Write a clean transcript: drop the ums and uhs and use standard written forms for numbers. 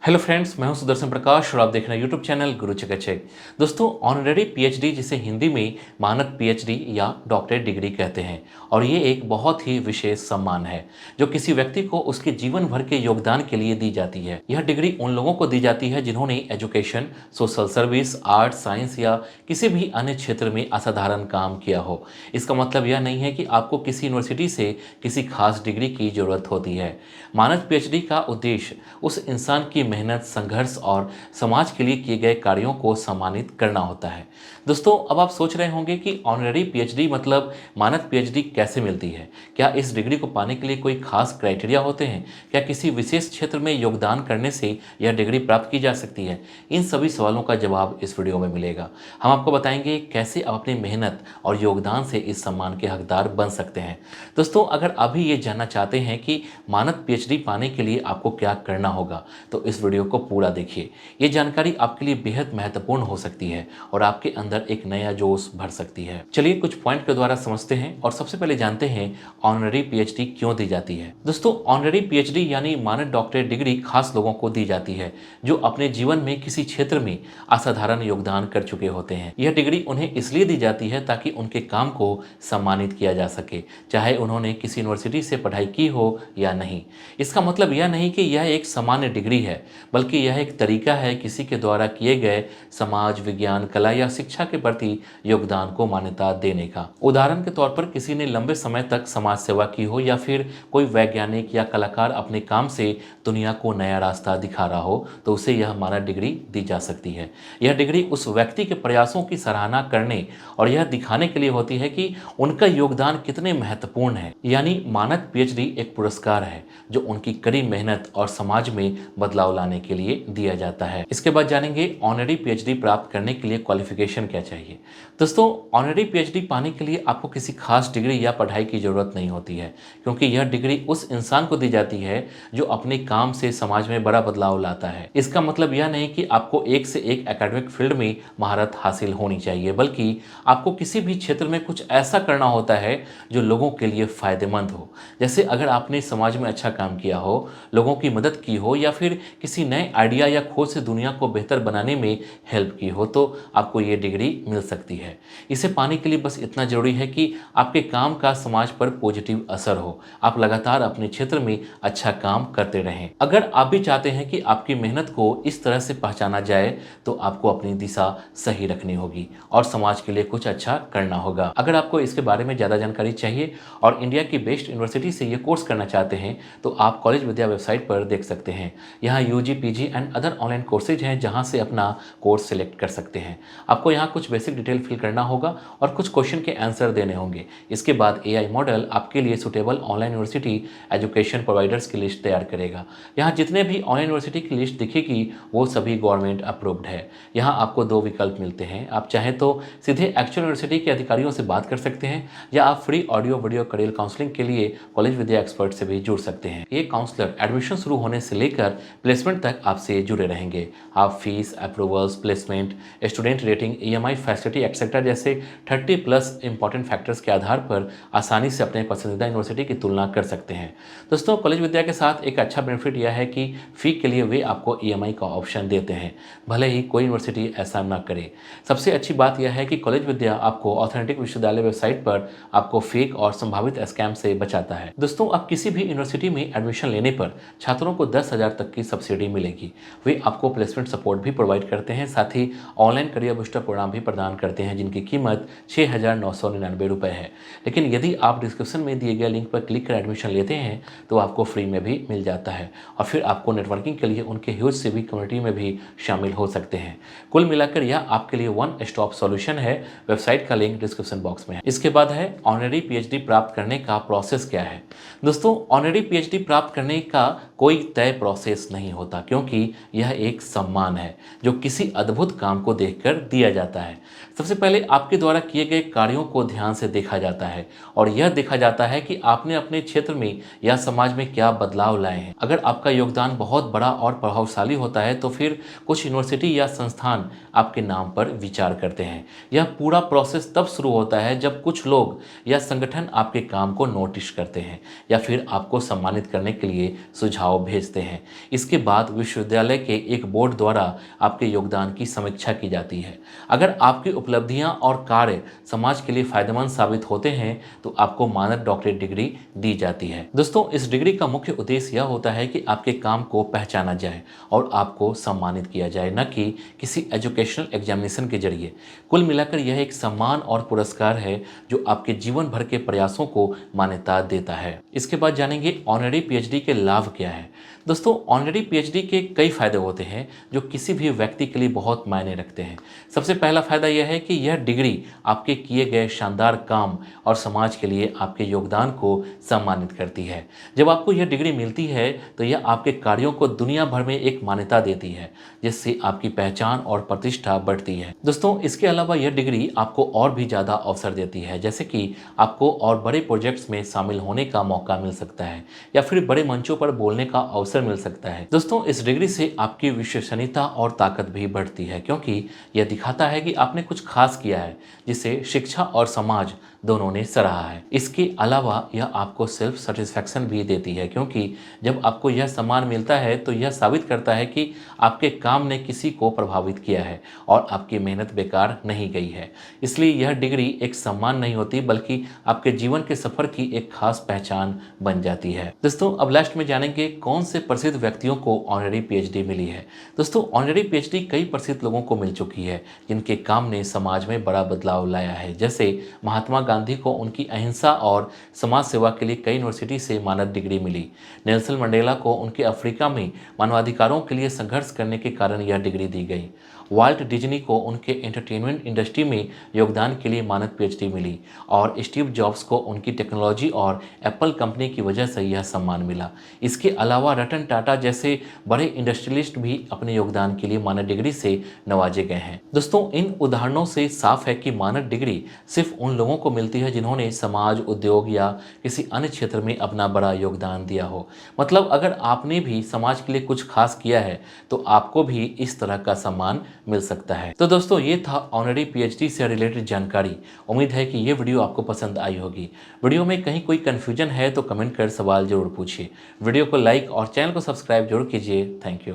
Hello friends, मैं हूं सुदर्शन प्रकाश और आप देख रहे हैं यूट्यूब चैनल गुरु चकाचक। दोस्तों, ऑनरेरी पीएचडी जिसे हिंदी में मानद पीएचडी या डॉक्टरेट डिग्री कहते हैं और ये एक बहुत ही विशेष सम्मान है जो किसी व्यक्ति को उसके जीवन भर के योगदान के लिए दी जाती है। यह डिग्री उन लोगों को दी जाती है जिन्होंने education, social service, art, science या किसी भी अन्य क्षेत्र में असाधारण काम किया हो। इसका मतलब यह नहीं है कि आपको किसी यूनिवर्सिटी से किसी खास डिग्री की जरूरत होती है। मानद पीएचडी का उद्देश्य उस इंसान की मेहनत, संघर्ष और समाज के लिए किए गए कार्यों को सम्मानित करना होता है। दोस्तों, अब आप सोच रहे होंगे कि ऑनरेरी पीएचडी मतलब मानद पीएचडी कैसे मिलती है? क्या इस डिग्री को पाने के लिए कोई खास क्राइटेरिया होते हैं? क्या किसी विशेष क्षेत्र में योगदान करने से यह डिग्री प्राप्त की जा सकती है? इन सभी सवालों का जवाब इस वीडियो में मिलेगा। हम आपको बताएंगे कैसे आप अपनी मेहनत और योगदान से इस सम्मान के हकदार बन सकते हैं। दोस्तों, अगर अभी ये जानना चाहते हैं कि मानद पीएचडी पाने के लिए आपको क्या करना होगा, तो इस वीडियो को पूरा देखिए। ये जानकारी आपके लिए बेहद महत्वपूर्ण हो सकती है और आपके अंदर एक नया जोश भर सकती है। चलिए कुछ पॉइंट के द्वारा समझते हैं और सबसे पहले जानते हैं ऑनरेरी पीएचडी क्यों दी जाती है। दोस्तों, ऑनरेरी पीएचडी यानी मानद डॉक्टरेट डिग्री खास लोगों को दी जाती है जो अपने जीवन में किसी क्षेत्र में असाधारण योगदान कर चुके होते हैं। यह डिग्री उन्हें इसलिए दी जाती है ताकि उनके काम को सम्मानित किया जा सके, चाहे उन्होंने किसी यूनिवर्सिटी से पढ़ाई की हो या नहीं। इसका मतलब यह नहीं कि यह एक सामान्य डिग्री है, बल्कि यह एक तरीका है किसी के द्वारा किए गए समाज, विज्ञान, कला या शिक्षा के प्रति योगदान को मान्यता देने का। उदाहरण के तौर पर किसी ने लंबे समय तक समाज सेवा की हो या फिर कोई वैज्ञानिक या कलाकार अपने काम से दुनिया को नया रास्ता दिखा रहा हो, तो उसे यह मानद डिग्री दी जा सकती है। यह डिग्री उस व्यक्ति के प्रयासों की सराहना करने और यह दिखाने के लिए होती है कि उनका योगदान कितने महत्वपूर्ण है। यानी मानद पीएचडी एक पुरस्कार है जो उनकी कड़ी मेहनत और समाज में बदलाव लाने के लिए दिया जाता है। इसके बाद जानेंगे ऑनरेरी पीएचडी प्राप्त करने के लिए क्वालिफिकेशन क्या चाहिए। दोस्तों, ऑनरेरी पीएचडी पाने के लिए आपको किसी खास डिग्री या पढ़ाई की जरूरत नहीं होती है, क्योंकि यह डिग्री उस इंसान को दी जाती है जो अपने काम से समाज में बड़ा बदलाव लाता है। इसका मतलब यह नहीं कि आपको एक से एक एकेडमिक फील्ड में महारत हासिल होनी चाहिए, बल्कि आपको किसी भी क्षेत्र में कुछ ऐसा करना होता है जो लोगों के लिए फायदेमंद हो। जैसे अगर आपने समाज में अच्छा काम किया हो, लोगों की मदद की हो या फिर किसी नए आइडिया या खोज से दुनिया को बेहतर बनाने में हेल्प की हो, तो आपको ये डिग्री मिल सकती है। इसे पाने के लिए बस इतना जरूरी है कि आपके काम का समाज पर पॉजिटिव असर हो, आप लगातार अपने क्षेत्र में अच्छा काम करते रहें। अगर आप भी चाहते हैं कि आपकी मेहनत को इस तरह से पहचाना जाए, तो आपको अपनी दिशा सही रखनी होगी और समाज के लिए कुछ अच्छा करना होगा। अगर आपको इसके बारे में ज़्यादा जानकारी चाहिए और इंडिया की बेस्ट यूनिवर्सिटी से ये कोर्स करना चाहते हैं, तो आप कॉलेज विद्या वेबसाइट पर देख सकते हैं। यहाँ UG, PG and other online courses हैं जहाँ से अपना कोर्स सिलेक्ट कर सकते हैं। आपको यहाँ कुछ बेसिक डिटेल फिल करना होगा और कुछ क्वेश्चन के आंसर देने होंगे। इसके बाद एआई मॉडल आपके लिए suitable online university education providers की लिस्ट तैयार करेगा। यहाँ जितने भी ऑनलाइन यूनिवर्सिटी की लिस्ट दिखेगी वो सभी गवर्नमेंट अप्रूव्ड है। यहाँ आपको दो विकल्प मिलते हैं। आप चाहें तो सीधे एक्चुअल यूनिवर्सिटी के अधिकारियों से बात कर सकते हैं या आप free audio video career counselling के लिए कॉलेज विद्या एक्सपर्ट से भी जुड़ सकते हैं। ये काउंसलर एडमिशन शुरू होने से लेकर प्लेसमेंट तक आपसे जुड़े रहेंगे। आप fees, approvals, placement, student rating, EMI facility etcetera जैसे 30+ इंपॉर्टेंट फैक्टर्स के आधार पर आसानी से अपने पसंदीदा यूनिवर्सिटी की तुलना कर सकते हैं। दोस्तों, कॉलेज विद्या के साथ एक अच्छा बेनिफिट यह है कि फ़ी के लिए वे आपको ईएमआई का ऑप्शन देते हैं, भले ही कोई यूनिवर्सिटी ऐसा ना करे। सबसे अच्छी बात यह है कि कॉलेज विद्या आपको ऑथेंटिक विश्वविद्यालय वेबसाइट पर आपको फेक और संभावित स्कैम से बचाता है। दोस्तों, आप किसी भी यूनिवर्सिटी में एडमिशन लेने पर छात्रों को 10,000 तक की सब्सिडी मिलेगी। वे आपको प्लेसमेंट सपोर्ट भी प्रोवाइड करते हैं, साथ ही ऑनलाइन करियर बूस्टर प्रोग्राम भी प्रदान करते हैं जिनकी कीमत 6,999 रुपये है। लेकिन यदि आप डिस्क्रिप्शन में दिए गए लिंक पर क्लिक कर एडमिशन लेते हैं तो आपको फ्री में भी मिल जाता है और फिर आपको नेटवर्किंग के लिए उनके ह्यूज सिविक कम्युनिटी में भी शामिल हो सकते हैं। कुल मिलाकर यह आपके लिए वन स्टॉप सॉल्यूशन है। वेबसाइट का लिंक डिस्क्रिप्शन बॉक्स में है। इसके बाद है ऑनरेरी पीएचडी प्राप्त करने का प्रोसेस क्या है। दोस्तों, ऑनरेरी पीएचडी प्राप्त करने का कोई तय प्रोसेस नहीं होता, क्योंकि यह एक सम्मान है जो किसी अद्भुत काम को देखकर दिया जाता है। सबसे पहले आपके द्वारा किए गए कार्यों को ध्यान से देखा जाता है और यह देखा जाता है कि आपने अपने क्षेत्र में या समाज में क्या बदलाव लाए हैं। अगर आपका योगदान बहुत बड़ा और प्रभावशाली होता है तो फिर कुछ यूनिवर्सिटी या संस्थान आपके नाम पर विचार करते हैं। यह पूरा प्रोसेस तब शुरू होता है जब कुछ लोग या संगठन आपके काम को नोटिस करते हैं या फिर आपको सम्मानित करने के लिए सुझाव भेजते हैं। इसके बाद बाद विश्वविद्यालय के एक बोर्ड द्वारा आपके योगदान की समीक्षा की जाती है। अगर आपकी उपलब्धियां और कार्य समाज के लिए फायदेमंद साबित होते हैं तो आपको मानद डॉक्टरेट डिग्री दी जाती है। दोस्तों, इस डिग्री का मुख्य उद्देश्य यह होता है कि आपके काम को पहचाना जाए और आपको सम्मानित किया जाए, न कि किसी एजुकेशनल एग्जामिनेशन के जरिए। कुल मिलाकर यह एक सम्मान और पुरस्कार है जो आपके जीवन भर के प्रयासों को मान्यता देता है। इसके बाद जानेंगे ऑनरेरी पीएचडी के लाभ क्या है। दोस्तों, ऑनरेरी पीएचडी के कई फायदे होते हैं जो किसी भी व्यक्ति के लिए बहुत मायने रखते हैं। सबसे पहला फायदा यह है कि यह डिग्री आपके किए गए शानदार काम और समाज के लिए आपके योगदान को सम्मानित करती है। जब आपको यह डिग्री मिलती है तो यह आपके कार्यों को दुनिया भर में एक मान्यता देती है, जिससे आपकी पहचान और प्रतिष्ठा बढ़ती है। दोस्तों, इसके अलावा यह डिग्री आपको और भी ज़्यादा अवसर देती है, जैसे कि आपको और बड़े प्रोजेक्ट्स में शामिल होने का मौका मिल सकता है या फिर बड़े मंचों पर बोलने का अवसर मिल सकता है। दोस्तों, इस डिग्री से आपकी विश्वसनीयता और ताकत भी बढ़ती है, क्योंकि यह दिखाता है कि आपने कुछ खास किया है जिसे शिक्षा और समाज दोनों ने सराहा है। इसके अलावा यह आपको सेल्फ सेटिस्फैक्शन भी देती है, क्योंकि जब आपको यह सम्मान मिलता है तो यह साबित करता है कि आपके काम ने किसी को प्रभावित किया है और आपकी मेहनत बेकार नहीं गई है। इसलिए यह डिग्री एक सम्मान नहीं होती, बल्कि आपके जीवन के सफर की एक खास पहचान बन जाती है। दोस्तों, अब लास्ट में जानेंगे कौन से प्रसिद्ध व्यक्तियों को ऑनरेरी पीएचडी मिली है। दोस्तों, ऑनरेरी पीएचडी कई प्रसिद्ध लोगों को मिल चुकी है जिनके काम ने समाज में बड़ा बदलाव लाया है। जैसे महात्मा गांधी को उनकी अहिंसा और समाज सेवा के लिए कई यूनिवर्सिटी से मानद डिग्री मिली। नेल्सन मंडेला को उनके अफ्रीका में मानवाधिकारों के लिए संघर्ष करने के कारण यह डिग्री दी गई। वाल्ट डिज्नी को उनके एंटरटेनमेंट इंडस्ट्री में योगदान के लिए मानद पीएचडी मिली और स्टीव जॉब्स को उनकी टेक्नोलॉजी और एप्पल कंपनी की वजह से यह सम्मान मिला। इसके अलावा रतन टाटा जैसे बड़े इंडस्ट्रियलिस्ट भी अपने योगदान के लिए मानद डिग्री से नवाजे गए हैं। दोस्तों, इन उदाहरणों से साफ है कि मानद डिग्री सिर्फ उन लोगों को मिलती है जिन्होंने समाज, उद्योग या किसी अन्य क्षेत्र में अपना बड़ा योगदान दिया हो। मतलब अगर आपने भी समाज के लिए कुछ खास किया है तो आपको भी इस तरह का सम्मान मिल सकता है। तो दोस्तों, ये था ऑनरेरी पीएचडी से रिलेटेड जानकारी। उम्मीद है कि ये वीडियो आपको पसंद आई होगी। वीडियो में कहीं कोई कंफ्यूजन है तो कमेंट कर सवाल जरूर पूछिए। वीडियो को लाइक और चैनल को सब्सक्राइब जरूर कीजिए। Thank you.